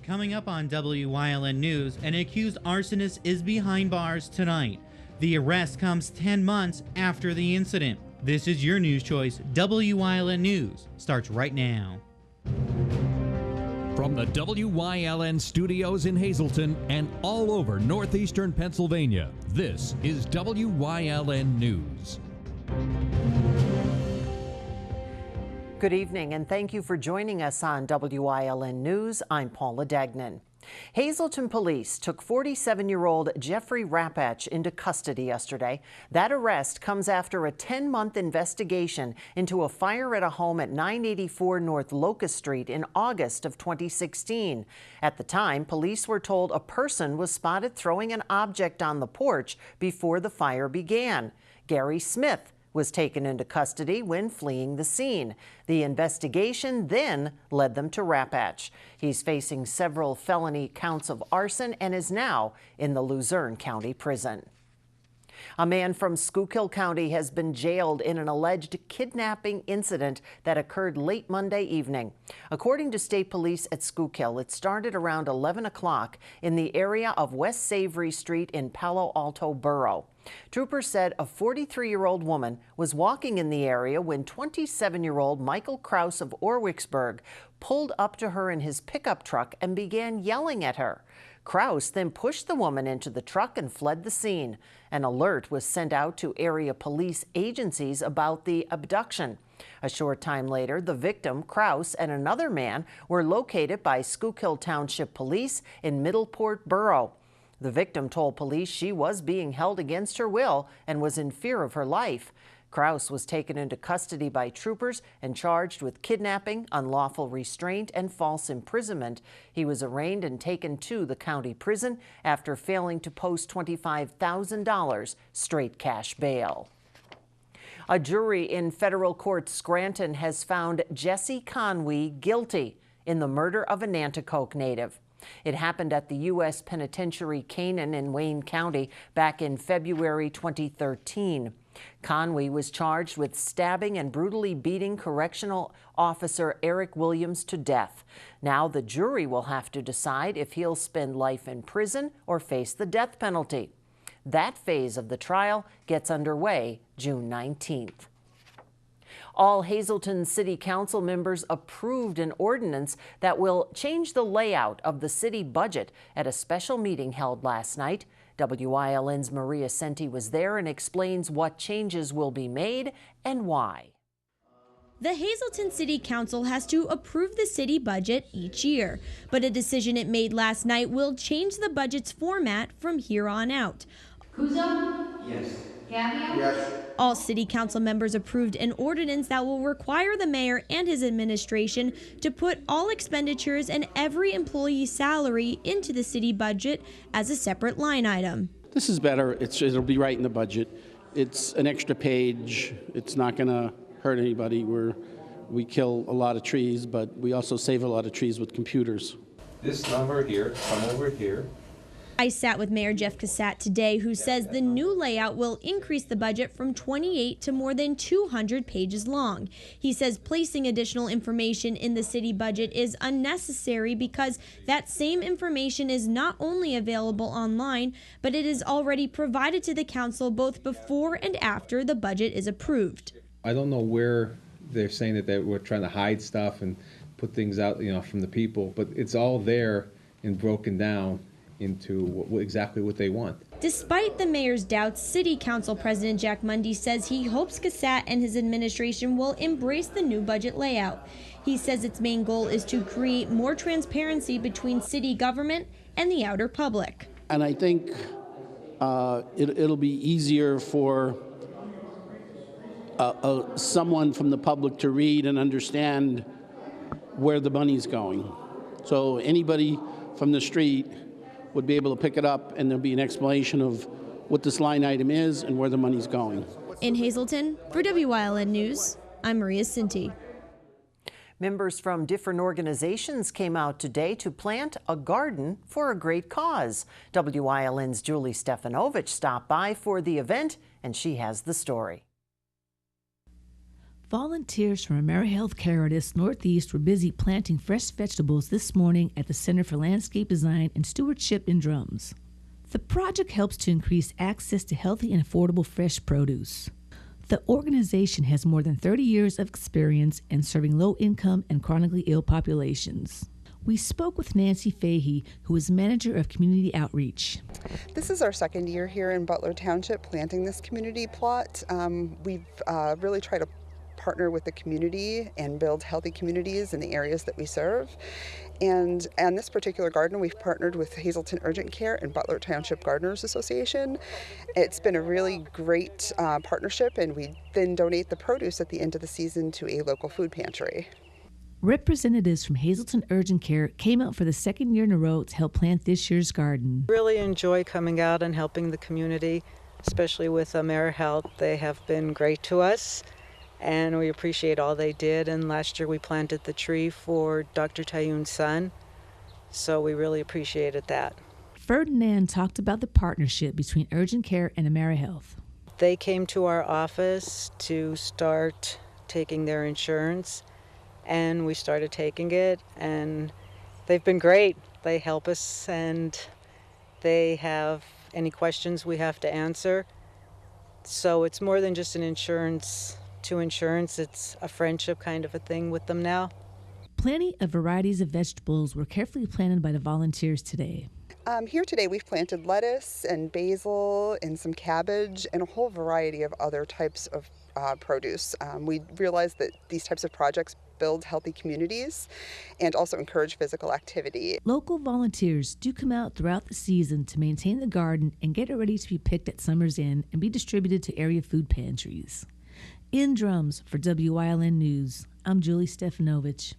Coming up on Wyln News, an accused arsonist is behind bars tonight. The arrest comes 10 months after the incident. This is your news choice. Wyln News starts right now. From the WYLN studios in Hazleton and all over northeastern Pennsylvania, this is WYLN News. Good evening, and thank you for joining us on WYLN News. I'm Paula Dagnan. Hazleton police took 47-year-old Jeffrey Rapach into custody yesterday. That arrest comes after a 10-month investigation into a fire at a home at 984 North Locust Street in August of 2016. At the time, police were told a person was spotted throwing an object on the porch before the fire began. Gary Smith was taken into custody when fleeing the scene. The investigation then led them to Rapach. He's facing several felony counts of arson and is now in the Luzerne County Prison. A man from Schuylkill County has been jailed in an alleged kidnapping incident that occurred late Monday evening. According to state police at Schuylkill, it started around 11 o'clock in the area of West Savory Street in Palo Alto Borough. Troopers said a 43-year-old woman was walking in the area when 27-year-old Michael Kraus of Orwicksburg pulled up to her in his pickup truck and began yelling at her. Kraus then pushed the woman into the truck and fled the scene. An alert was sent out to area police agencies about the abduction. A short time later, the victim, Kraus, and another man were located by Schuylkill Township Police in Middleport Borough. The victim told police she was being held against her will and was in fear of her life. Kraus was taken into custody by troopers and charged with kidnapping, unlawful restraint, and false imprisonment. He was arraigned and taken to the county prison after failing to post $25,000 straight cash bail. A jury in federal court Scranton has found Jesse Conway guilty in the murder of a Nanticoke native. It happened at the U.S. Penitentiary Canaan in Wayne County back in February 2013. Conway was charged with stabbing and brutally beating correctional officer Eric Williams to death. Now the jury will have to decide if he'll spend life in prison or face the death penalty. That phase of the trial gets underway June 19th. All Hazleton City Council members approved an ordinance that will change the layout of the city budget at a special meeting held last night. WYLN's Maria Senti was there and explains what changes will be made and why. The Hazleton City Council has to approve the city budget each year, but a decision it made last night will change the budget's format from here on out. Kuzo? Yes. Gavio? Yes. All city council members approved an ordinance that will require the mayor and his administration to put all expenditures and every employee's salary into the city budget as a separate line item. This is better. It'll be right in the budget. It's an extra page. It's not going to hurt anybody. We kill a lot of trees, but we also save a lot of trees with computers. This number here, come over here. I sat with Mayor Jeff Cassatt today, who says the new layout will increase the budget from 28 to more than 200 pages long. He says placing additional information in the city budget is unnecessary because that same information is not only available online, but it is already provided to the council both before and after the budget is approved. I don't know where they're saying that they were trying to hide stuff and put things out, from the people, but it's all there and broken down into exactly what they want. Despite the mayor's doubts, City Council President Jack Mundy says he hopes Cassatt and his administration will embrace the new budget layout. He says its main goal is to create more transparency between city government and the outer public. And I think it'll be easier for someone from the public to read and understand where the money's going. So anybody from the street would be able to pick it up, and there'll be an explanation of what this line item is and where the money's going. In Hazleton, for WYLN News, I'm Maria Sinti. Members from different organizations came out today to plant a garden for a great cause. WYLN's Julie Stefanovic stopped by for the event, and she has the story. Volunteers from AmeriHealth Care Addis Northeast were busy planting fresh vegetables this morning at the Center for Landscape Design and Stewardship in Drums. The project helps to increase access to healthy and affordable fresh produce. The organization has more than 30 years of experience in serving low-income and chronically ill populations. We spoke with Nancy Fahey, who is manager of community outreach. This is our second year here in Butler Township planting this community plot. We've really tried to partner with the community and build healthy communities in the areas that we serve. And on this particular garden, we've partnered with Hazleton Urgent Care and Butler Township Gardeners Association. It's been a really great partnership, and we then donate the produce at the end of the season to a local food pantry. Representatives from Hazleton Urgent Care came out for the second year in a row to help plant this year's garden. Really enjoy coming out and helping the community, especially with AmeriHealth. They have been great to us, and we appreciate all they did. And last year we planted the tree for Dr. Tayoun's son, so we really appreciated that. Ferdinand talked about the partnership between Urgent Care and AmeriHealth. They came to our office to start taking their insurance, and we started taking it, and they've been great. They help us, and they have any questions we have to answer. So it's more than just an insurance to insurance, it's a friendship kind of a thing with them now. Plenty of varieties of vegetables were carefully planted by the volunteers today. Here today we've planted lettuce and basil and some cabbage and a whole variety of other types of produce. We realize that these types of projects build healthy communities and also encourage physical activity. Local volunteers do come out throughout the season to maintain the garden and get it ready to be picked at summer's end and be distributed to area food pantries. In Drums for WYLN News, I'm Julie Stefanovich.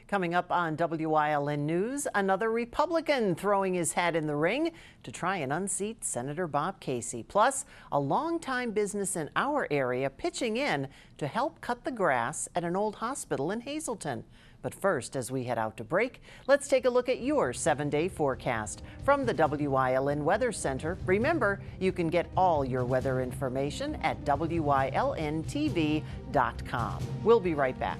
Coming up on WYLN News, another Republican throwing his hat in the ring to try and unseat Senator Bob Casey. Plus, a longtime business in our area pitching in to help cut the grass at an old hospital in Hazleton. But first, as we head out to break, let's take a look at your 7-day forecast. From the WYLN Weather Center, remember, you can get all your weather information at WYLNTV.com. We'll be right back.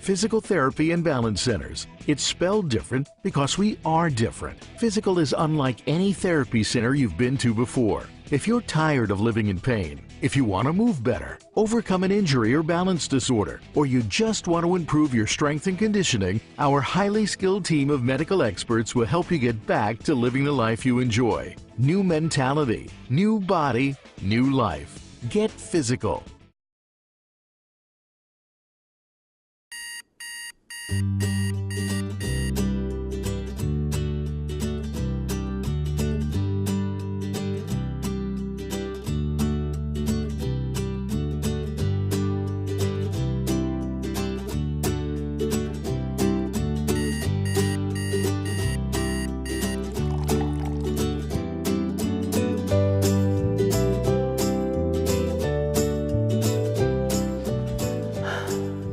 Physical Therapy and Balance Centers. It's spelled different because we are different. Physical is unlike any therapy center you've been to before. If you're tired of living in pain, if you want to move better, overcome an injury or balance disorder, or you just want to improve your strength and conditioning, our highly skilled team of medical experts will help you get back to living the life you enjoy. New mentality, new body, new life. Get physical.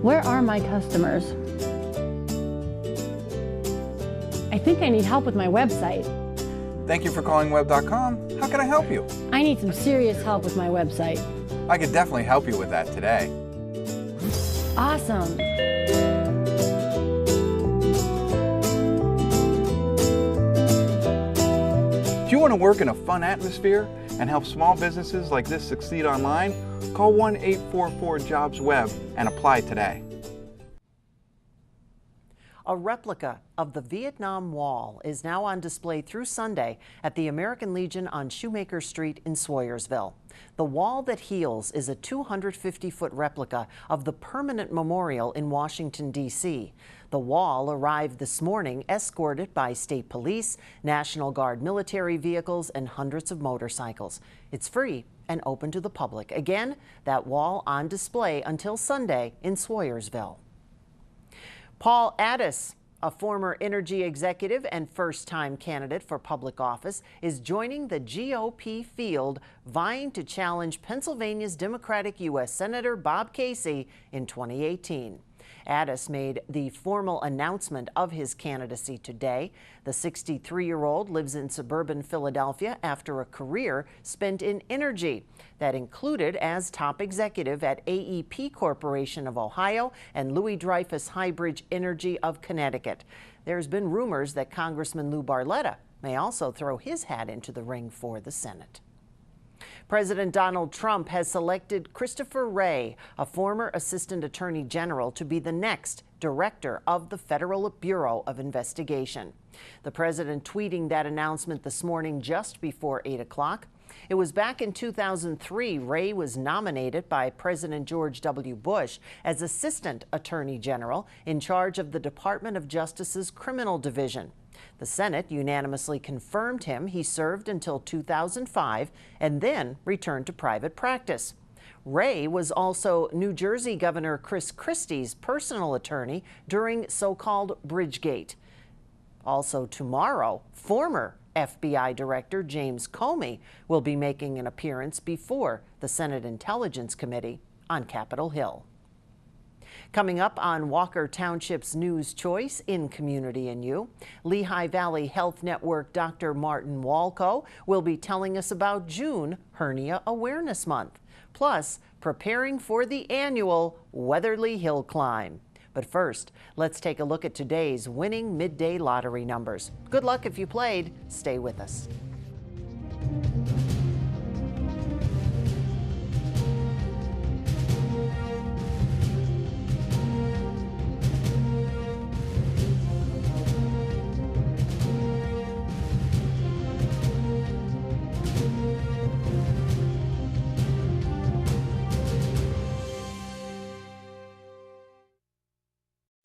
Where are my customers? I think I need help with my website. Thank you for calling web.com. How can I help you? I need some serious help with my website. I could definitely help you with that today. Awesome. Do you want to work in a fun atmosphere and help small businesses like this succeed online? Call 1-844-JOBS-WEB and apply today. A replica of the Vietnam Wall is now on display through Sunday at the American Legion on Shoemaker Street in Swoyersville. The Wall That Heals is a 250-foot replica of the permanent memorial in Washington, D.C. The wall arrived this morning escorted by state police, National Guard military vehicles, and hundreds of motorcycles. It's free and open to the public. Again, that wall on display until Sunday in Swoyersville. Paul Addis A former energy executive and first-time candidate for public office is joining the GOP field, vying to challenge Pennsylvania's Democratic U.S. Senator Bob Casey in 2018. Addis made the formal announcement of his candidacy today. The 63-year-old lives in suburban Philadelphia after a career spent in energy that included as top executive at AEP Corporation of Ohio and Louis Dreyfus Highbridge Energy of Connecticut. There's been rumors that Congressman Lou Barletta may also throw his hat into the ring for the Senate. President Donald Trump has selected Christopher Wray, a former Assistant Attorney General, to be the next Director of the Federal Bureau of Investigation. The president tweeting that announcement this morning just before 8 o'clock. It was back in 2003 Wray was nominated by President George W. Bush as Assistant Attorney General in charge of the Department of Justice's Criminal Division. The Senate unanimously confirmed him. He served until 2005 and then returned to private practice. Wray was also New Jersey Governor Chris Christie's personal attorney during so-called Bridgegate. Also tomorrow, former FBI Director James Comey will be making an appearance before the Senate Intelligence Committee on Capitol Hill. Coming up on Walker Township's News Choice in Community and You, Lehigh Valley Health Network Dr. Martin Walco will be telling us about June Hernia Awareness Month, plus preparing for the annual Weatherly Hill Climb. But first, let's take a look at today's winning midday lottery numbers. Good luck if you played. Stay with us.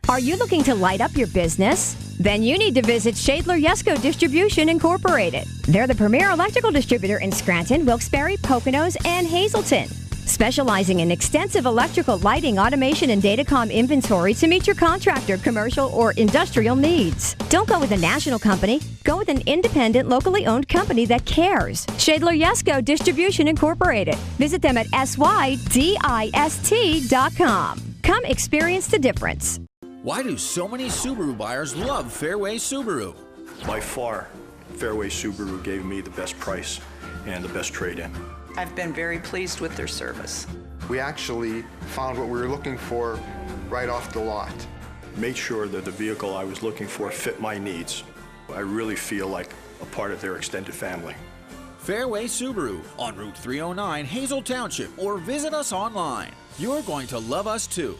Are you looking to light up your business? Then you need to visit Shadler Yesco Distribution Incorporated. They're the premier electrical distributor in Scranton, Wilkes-Barre, Poconos, and Hazleton, specializing in extensive electrical lighting, automation, and datacom inventory to meet your contractor, commercial, or industrial needs. Don't go with a national company. Go with an independent, locally owned company that cares. Shadler Yesco Distribution Incorporated. Visit them at SYDIST.com. Come experience the difference. Why do so many Subaru buyers love Fairway Subaru? By far, Fairway Subaru gave me the best price and the best trade-in. I've been very pleased with their service. We actually found what we were looking for right off the lot. Made sure that the vehicle I was looking for fit my needs. I really feel like a part of their extended family. Fairway Subaru on Route 309, Hazel Township, or visit us online. You're going to love us too.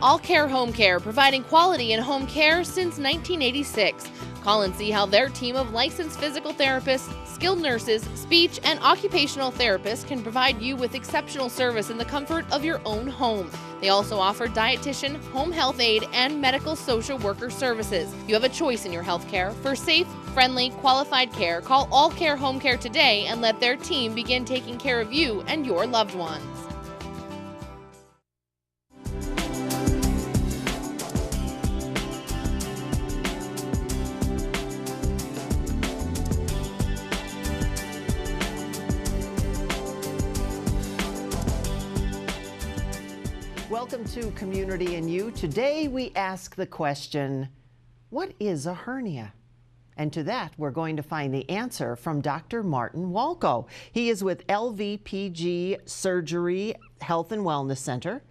All Care Home Care, providing quality in home care since 1986. Call and see how their team of licensed physical therapists, skilled nurses, speech, and occupational therapists can provide you with exceptional service in the comfort of your own home. They also offer dietitian, home health aide, and medical social worker services. You have a choice in your health care. For safe, friendly, qualified care, call All Care Home Care today and let their team begin taking care of you and your loved ones. Welcome to Community and You. Today we ask the question, what is a hernia? And to that, we're going to find the answer from Dr. Martin Walco. He is with LVPG Surgery Health and Wellness Center.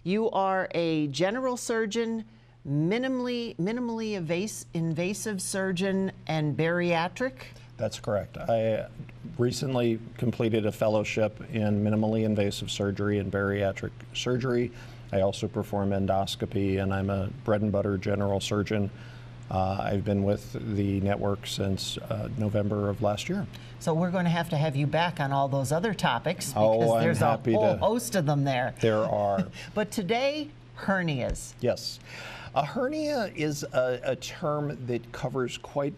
You are a general surgeon, minimally invasive surgeon, and bariatric? That's correct. I recently completed a fellowship in minimally invasive surgery and bariatric surgery. I also perform endoscopy, and I'm a bread and butter general surgeon. I've been with the network since November of last year. So we're going to have you back on all those other topics because there's a whole host of them there. There are. But today, hernias. Yes. A hernia is a term that covers quite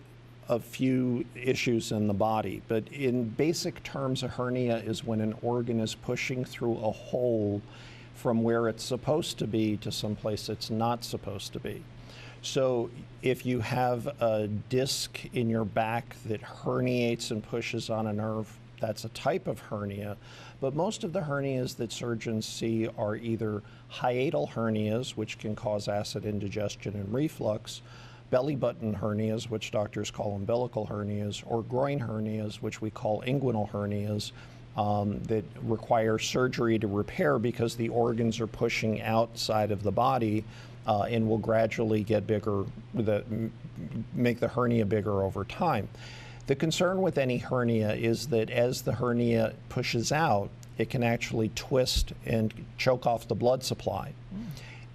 a few issues in the body, but in basic terms, a hernia is when an organ is pushing through a hole from where it's supposed to be to someplace it's not supposed to be. So if you have a disc in your back that herniates and pushes on a nerve, that's a type of hernia. But most of the hernias that surgeons see are either hiatal hernias, which can cause acid indigestion and reflux, belly button hernias, which doctors call umbilical hernias, or groin hernias, which we call inguinal hernias, that require surgery to repair because the organs are pushing outside of the body and will gradually get bigger, make the hernia bigger over time. The concern with any hernia is that as the hernia pushes out, it can actually twist and choke off the blood supply.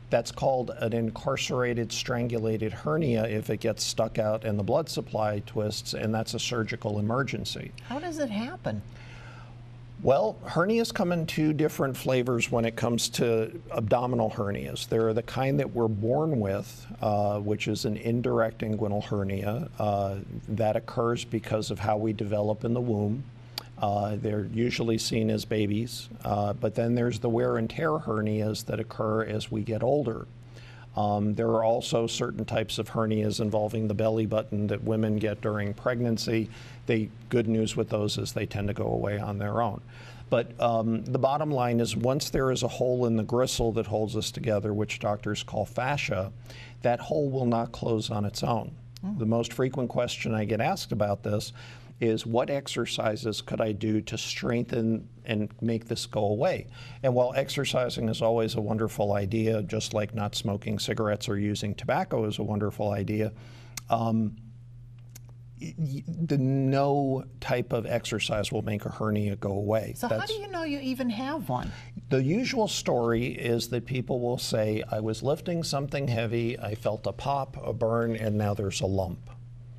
That's called an incarcerated strangulated hernia if it gets stuck out and the blood supply twists, and that's a surgical emergency. How does it happen? Well, hernias come in two different flavors when it comes to abdominal hernias. There are the kind that we're born with, which is an indirect inguinal hernia. That occurs because of how we develop in the womb. They're usually seen as babies, but then there's the wear and tear hernias that occur as we get older. There are also certain types of hernias involving the belly button that women get during pregnancy. The good news with those is they tend to go away on their own. But the bottom line is once there is a hole in the gristle that holds us together, which doctors call fascia, that hole will not close on its own. The most frequent question I get asked about this is what exercises could I do to strengthen and make this go away? And while exercising is always a wonderful idea, just like not smoking cigarettes or using tobacco is a wonderful idea, no type of exercise will make a hernia go away. So how do you know you even have one? The usual story is that people will say, I was lifting something heavy, I felt a pop, a burn, and now there's a lump.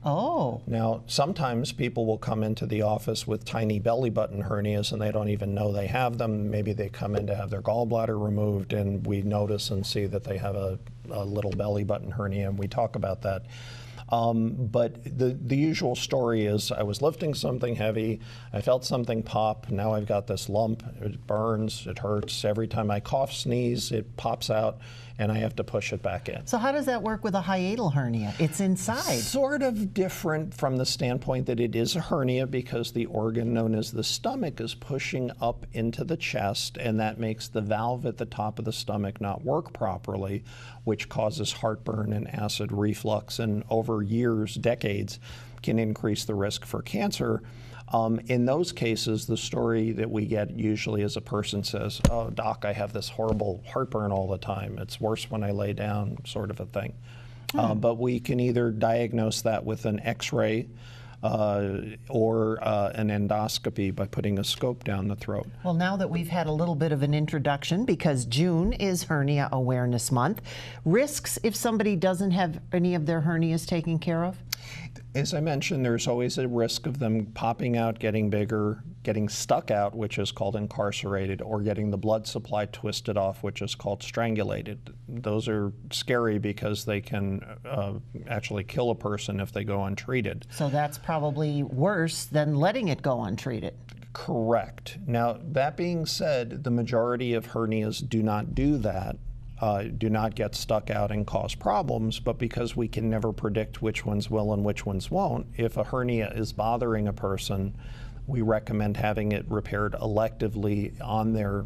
Oh. Now, sometimes people will come into the office with tiny belly button hernias and they don't even know they have them. Maybe they come in to have their gallbladder removed and we notice and see that they have a little belly button hernia, and we talk about that. But the usual story is I was lifting something heavy, I felt something pop, now I've got this lump, it burns, it hurts. Every time I cough, sneeze, it pops out, and I have to push it back in. So how does that work with a hiatal hernia? It's inside. Sort of different from the standpoint that it is a hernia because the organ known as the stomach is pushing up into the chest, and that makes the valve at the top of the stomach not work properly, which causes heartburn and acid reflux, and over years, decades, can increase the risk for cancer. In those cases, the story that we get usually is a person says, oh, doc, I have this horrible heartburn all the time. It's worse when I lay down, sort of a thing. But we can either diagnose that with an X-ray or an endoscopy by putting a scope down the throat. Well, now that we've had a little bit of an introduction, because June is Hernia Awareness Month, risks if somebody doesn't have any of their hernias taken care of? As I mentioned, there's always a risk of them popping out, getting bigger, getting stuck out, which is called incarcerated, or getting the blood supply twisted off, which is called strangulated. Those are scary because they can actually kill a person if they go untreated. So that's probably worse than letting it go untreated. Correct. Now, that being said, the majority of hernias do not do that. Do not get stuck out and cause problems, but because we can never predict which ones will and which ones won't, if a hernia is bothering a person, we recommend having it repaired electively on their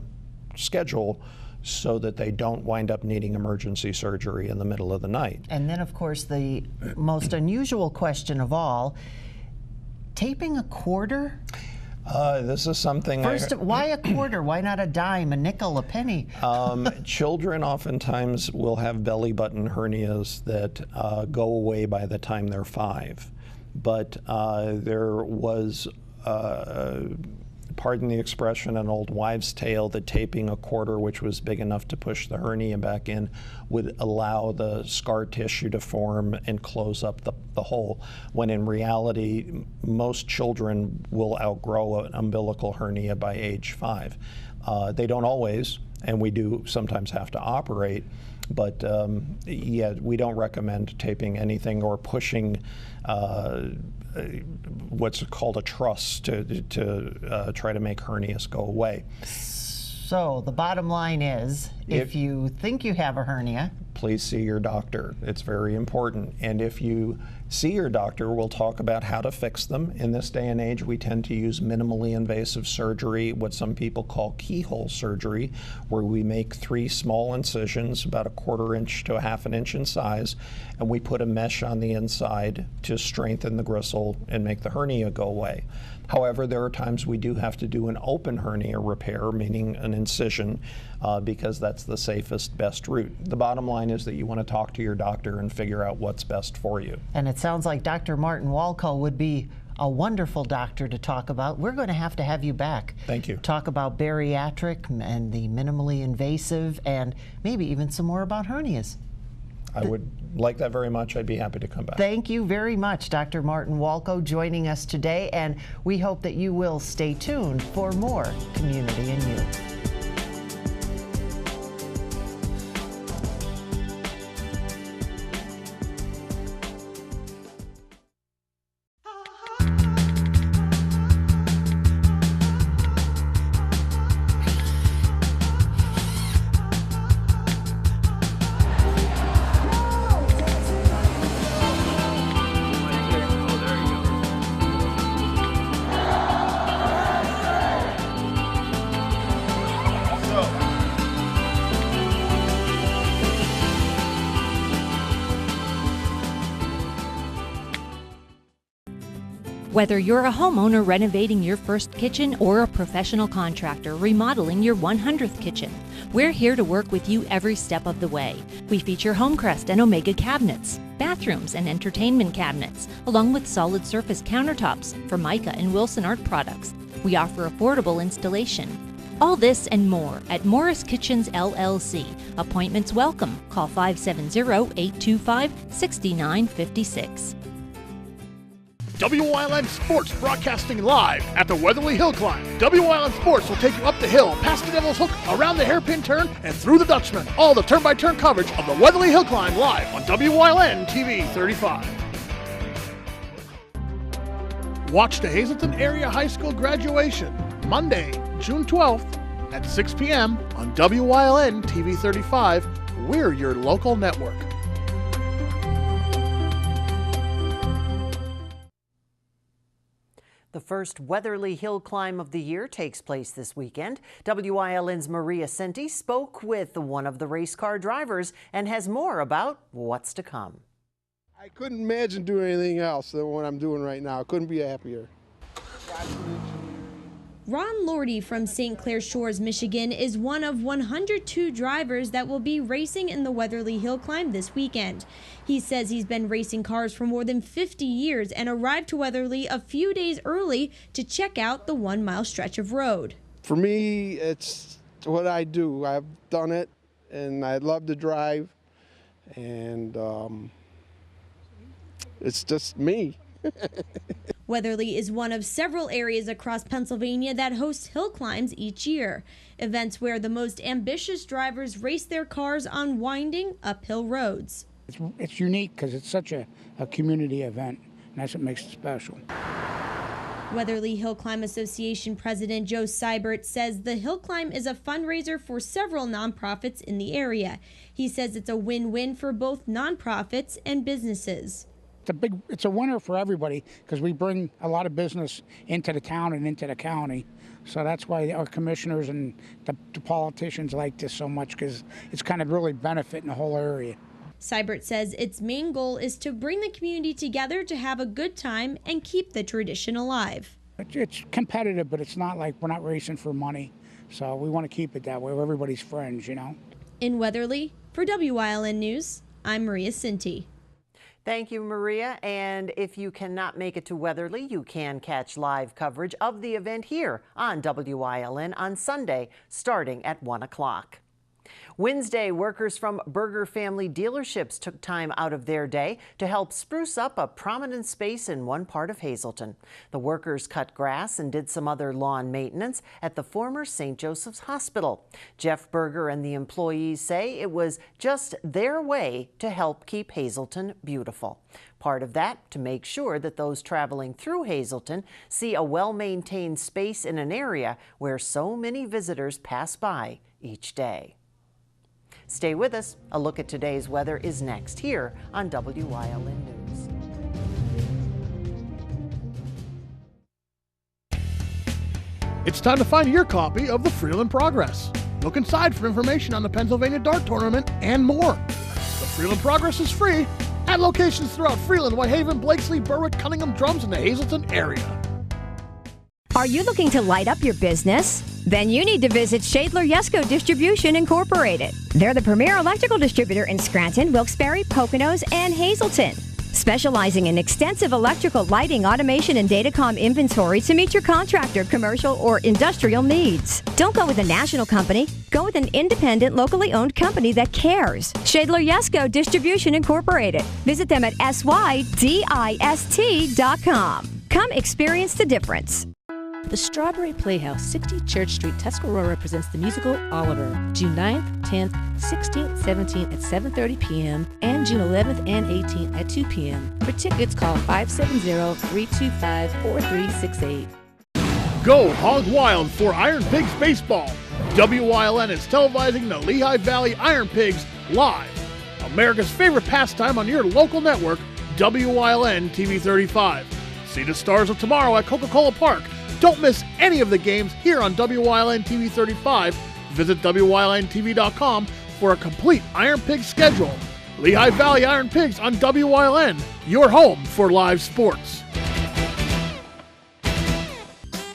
schedule so that they don't wind up needing emergency surgery in the middle of the night. And then, of course, the most unusual question of all, taping a quarter? This is something. First, why a quarter? Why not a dime, a nickel, a penny? Children oftentimes will have belly button hernias that go away by the time they're 5. But there was, pardon the expression, an old wives' tale that taping a quarter, which was big enough to push the hernia back in, would allow the scar tissue to form and close up the hole, when in reality, most children will outgrow an umbilical hernia by age 5. They don't always, and we do sometimes have to operate, but yeah, we don't recommend taping anything or pushing what's called a truss to try to make hernias go away. So the bottom line is, if you think you have a hernia, please see your doctor. It's very important. And if you see your doctor, we'll talk about how to fix them. In this day and age, we tend to use minimally invasive surgery, what some people call keyhole surgery, where we make 3 small incisions, about 1/4 inch to 1/2 inch in size, and we put a mesh on the inside to strengthen the gristle and make the hernia go away. However, there are times we do have to do an open hernia repair, meaning an incision, because that's the safest, best route. The bottom line is that you want to talk to your doctor and figure out what's best for you. And it sounds like Dr. Martin Walco would be a wonderful doctor to talk about. We're going to have you back. Thank you. Talk about bariatric and the minimally invasive, and maybe even some more about hernias. I would like that very much. I'd be happy to come back. Thank you very much, Dr. Martin Walco, joining us today, and we hope that you will stay tuned for more Community and You. Whether you're a homeowner renovating your first kitchen or a professional contractor remodeling your 100th kitchen, we're here to work with you every step of the way. We feature Homecrest and Omega cabinets, bathrooms and entertainment cabinets, along with solid surface countertops for Mica and Wilson Art products. We offer affordable installation. All this and more at Morris Kitchens LLC. Appointments welcome. Call 570-825-6956. WYLN Sports broadcasting live at the Weatherly Hill Climb. WYLN Sports will take you up the hill, past the Devil's Hook, around the hairpin turn, and through the Dutchman. All the turn-by-turn coverage of the Weatherly Hill Climb live on WYLN TV 35. Watch the Hazleton Area High School graduation Monday, June 12th at 6 p.m. on WYLN TV 35. We're your local network. The first Weatherly Hill Climb of the year takes place this weekend. WYLN's Maria Senti spoke with one of the race car drivers and has more about what's to come. I couldn't imagine doing anything else than what I'm doing right now. I couldn't be happier. Ron Lordy from St. Clair Shores, Michigan is one of 102 drivers that will be racing in the Weatherly Hill Climb this weekend. He says he's been racing cars for more than 50 years and arrived to Weatherly a few days early to check out the 1-mile stretch of road. For me, it's what I do. I've done it, and I love to drive, and it's just me. Weatherly is one of several areas across Pennsylvania that host hill climbs each year, events where the most ambitious drivers race their cars on winding uphill roads. It's unique because it's such a community event, and that's what makes it special. Weatherly Hill Climb Association President Joe Seibert says the hill climb is a fundraiser for several nonprofits in the area. He says it's a win-win for both nonprofits and businesses. It's a winner for everybody because we bring a lot of business into the town and into the county. So that's why our commissioners and the politicians like this so much, because it's kind of really benefiting the whole area. Seibert says its main goal is to bring the community together to have a good time and keep the tradition alive. It's competitive, but it's not like we're not racing for money. So we want to keep it that way. We're everybody's friends, you know. In Weatherly, for WYLN News, I'm Maria Sinti. Thank you, Maria. And if you cannot make it to Weatherly, you can catch live coverage of the event here on WYLN on Sunday, starting at 1 o'clock. Wednesday, workers from Burger Family Dealerships took time out of their day to help spruce up a prominent space in one part of Hazleton. The workers cut grass and did some other lawn maintenance at the former St. Joseph's Hospital. Jeff Berger and the employees say it was just their way to help keep Hazleton beautiful. Part of that, to make sure that those traveling through Hazleton see a well-maintained space in an area where so many visitors pass by each day. Stay with us. A look at today's weather is next here on WYLN News. It's time to find your copy of the Freeland Progress. Look inside for information on the Pennsylvania Dart Tournament and more. The Freeland Progress is free at locations throughout Freeland, Whitehaven, Blakesley, Berwick, Cunningham, Drums, and the Hazleton area. Are you looking to light up your business? Then you need to visit Shadler Yesco Distribution Incorporated. They're the premier electrical distributor in Scranton, Wilkes-Barre, Poconos, and Hazleton. Specializing in extensive electrical lighting, automation, and datacom inventory to meet your contractor, commercial, or industrial needs. Don't go with a national company. Go with an independent, locally owned company that cares. Shadler Yesco Distribution Incorporated. Visit them at SYDIST.com. Come experience the difference. The Strawberry Playhouse, 60 Church Street, Tuscarora presents the musical Oliver, June 9th, 10th, 16th, 17th at 7:30 p.m. and June 11th and 18th at 2 p.m. For tickets, call 570-325-4368. Go Hog Wild for Iron Pigs Baseball. WYLN is televising the Lehigh Valley Iron Pigs live. America's favorite pastime on your local network, WYLN TV 35. See the Stars of Tomorrow at Coca-Cola Park. Don't miss any of the games here on WYLN TV 35. Visit WYLNTV.com for a complete Iron Pigs schedule. Lehigh Valley Iron Pigs on WYLN, your home for live sports.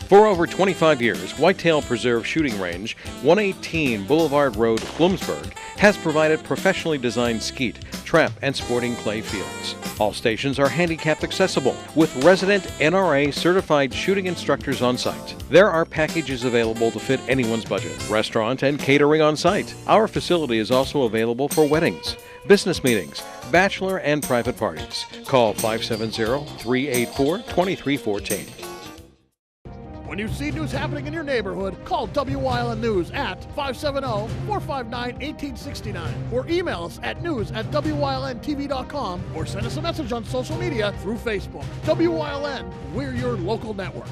For over 25 years, Whitetail Preserve Shooting Range, 118 Boulevard Road, Bloomsburg, has provided professionally designed skeet, trap, and sporting clay fields. All stations are handicapped accessible with resident NRA certified shooting instructors on site. There are packages available to fit anyone's budget, restaurant and catering on site. Our facility is also available for weddings, business meetings, bachelor and private parties. Call 570-384-2314. When you see news happening in your neighborhood, call WYLN News at 570-459-1869 or email us at news@WYLNTV.com or send us a message on social media through Facebook. WYLN, we're your local network.